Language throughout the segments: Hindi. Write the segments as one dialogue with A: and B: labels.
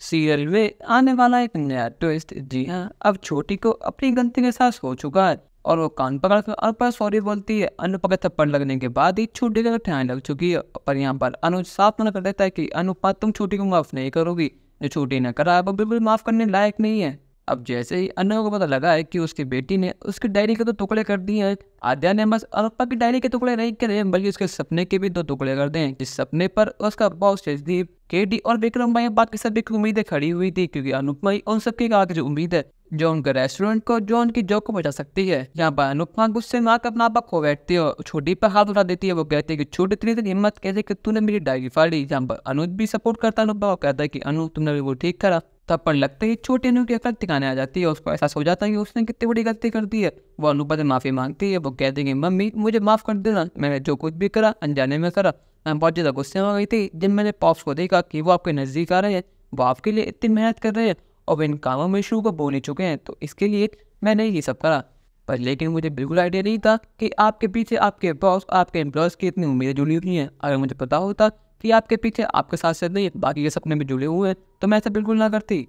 A: सीरियल में आने वाला एक नया ट्विस्ट। जी हाँ, अब छोटी को अपनी गलती का एहसास हो चुका है और वो कान पकड़ कर अनु पर सॉरी बोलती है। अनु पर थप्पड़ लगने के बाद ही छोटी को ठंड लग चुकी है, पर यहाँ पर अनुज साफ मना कर देता है कि अनुपमा तुम छोटी को माफ नहीं करोगी। जो छोटी ने करा है वो बिल्कुल माफ करने लायक नहीं है। अब जैसे ही अनु को पता लगा है कि उसकी बेटी ने उसकी डायरी के 2 टुकड़े कर दिए हैं, आद्या ने बस अनुपमा की डायरी के टुकड़े नहीं करे बल्कि उसके सपने के भी 2 टुकड़े कर दिए, जिस सपने पर उसका बॉस जसदीप, केडी और विक्रम भाई बाकी सभी की उम्मीदें खड़ी हुई थी, क्योंकि अनुपमा ही उन सबकी आखिरी उम्मीद है जो उनके रेस्टोरेंट को, जो उनकी जॉब को बचा सकती है। यहाँ पर अनुपमा गुस्से में आकर अपना आपा खो बैठती है और छोटी पर हाथ उठा देती है। वो कहती है कि छोटी इतनी तेरी हिम्मत कैसे कि तूने मेरी डायरी फाड़ी। जहाँ पर अनुज भी सपोर्ट करता है अनुपमा को, कहता है कि अनु तुमने भी वो ठीक करा। तब पर लगते ही छोटी अनु की अकल ठिकाने आ जाती है। उसको एहसास हो जाता है कि उसने कितनी बड़ी गलती कर दी है। वो अनुपमा से माफी मांगती है। वो कहती है कि मम्मी मुझे माफ कर देना, मैंने जो कुछ भी करा अनजाने में करा। मैं बहुत ज़्यादा गुस्से में हो गई थी जब मैंने पॉप्स को देखा कि वो आपके नज़दीक आ रहे हैं, वो आपके लिए इतनी मेहनत कर रहे हैं और इन कामों में शुरू को बोल ही चुके हैं, तो इसके लिए मैंने ये सब करा। पर लेकिन मुझे बिल्कुल आइडिया नहीं था कि आपके पीछे आपके बॉस, आपके एम्प्लॉयज़ की इतनी उम्मीदें जुड़ी हुई हैं। अगर मुझे पता होता कि आपके पीछे आपके साथ साथ नहीं बाकी के सपने भी जुड़े हुए हैं तो मैं ऐसा बिल्कुल ना करती।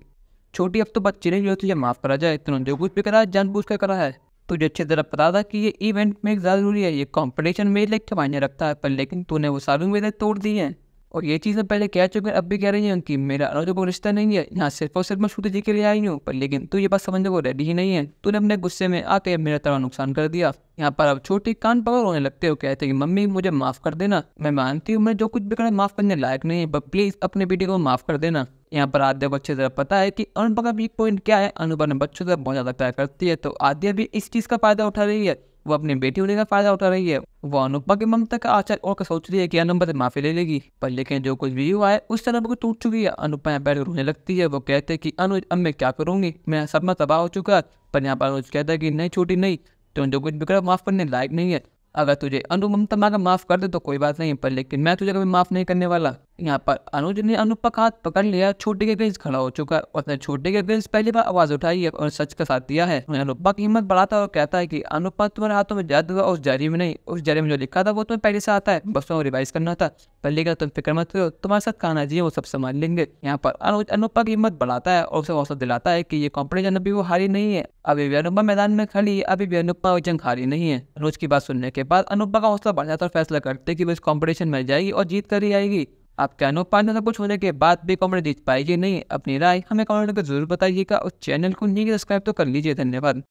A: छोटी अब तो बच्ची नहीं जो तुझे माफ़ करा जाए, तूने जो कुछ भी करा है जानबूझ कर करा है। तुझे अच्छी तरह पता था कि ये इवेंट में ज़्यादा जरूरी है, ये कंपटीशन मेरे लिए क्या मायने रखता है, पर लेकिन तूने वो सारी उम्मीदें तोड़ दी हैं। और ये चीज़ें पहले कह चुके हैं, अब भी कह रही हैं कि मेरा अनुज को रिश्ता नहीं है, यहाँ सिर्फ और सिर्फ मैं श्रुति जी के लिए आई हूँ। पर लेकिन तू ये बात समझने को रेडी ही नहीं है। तूने अपने गुस्से में आके मेरा तरह नुकसान कर दिया। यहाँ पर अब छोटी कान पकड़ रोने लगते हो, कहते कि मम्मी मुझे माफ़ कर देना, मैं मानती हूँ मैं जो कुछ भी करा माफ़ करने लायक नहीं है, पर प्लीज़ अपने बेटी को माफ़ कर देना। यहाँ पर आद्या को अच्छी तरह पता है कि अनुपमा का वीक पॉइंट क्या है। अनुपमा ने बच्चों से बहुत ज़्यादा प्यार करती है, तो आद्या भी इस चीज़ का फ़ायदा उठा रही है। वो अपनी बेटी होने का फ़ायदा उठा रही है। वो अनुपमा की ममता का आचार और सोच रही है कि अनुपमा से माफ़ी ले लेगी, पर लेकिन जो कुछ भी हुआ है उस तरह को टूट चुकी है। अनुपमा यहाँ बैठ रोने लगती है। वो कहते हैं कि अनुज अब मैं क्या करूँगी, मेरा सपना तबाह हो चुका है। पर यहाँ पर अनुज कहता है कि नहीं छोटी नहीं, तुम जो कुछ भी करो माफ़ करने लायक नहीं है। अगर तुझे अनु ममता अगर माफ़ कर दे तो कोई बात नहीं, पर लेकिन मैं तुझे कभी माफ़ नहीं करने वाला। यहाँ पर अनुज ने अनुपमा का हाथ पकड़ लिया। छोटे के अगेंस्ट खड़ा हो चुका है और उसने छोटे के अगेंस्ट पहली बार आवाज़ उठाई है और सच का साथ दिया है। अनुपमा की हिम्मत बढ़ाता है और कहता है कि अनुपमा तुम्हारे हाथों में जादू है, उस डायरी में नहीं, उस डायरी में जो लिखा था वो तुम्हें पहले से आता है, बस तुम्हें रिवाइज करना था। पर लेकिन तुम फिक्र मत करो, तुम्हारे साथ कान्हा जी वो सब संभाल लेंगे। यहाँ पर अनुज अनुपमा की हिम्मत बढ़ाता है और उसे हौसला दिलाता है कि ये कॉम्पिटिशन अभी वो हारी नहीं है, अभी भी अनुपमा मैदान में खड़ी है, अभी भी अनुपमा वो जंग हारी नहीं है। अनुज की बात सुनने के बाद अनुपमा का हौसला बढ़ जाता है और फैसला करते कि वो इस कॉम्पिटिशन में जाएगी और जीत कर ही आएगी। आप क्या अनुपमा ने सब कुछ होने के बाद भी कॉम्पिटिशन जीत पाएगी नहीं? अपनी राय हमें कमेंट करके जरूर बताइएगा और चैनल को नहीं सब्सक्राइब तो कर लीजिए। धन्यवाद।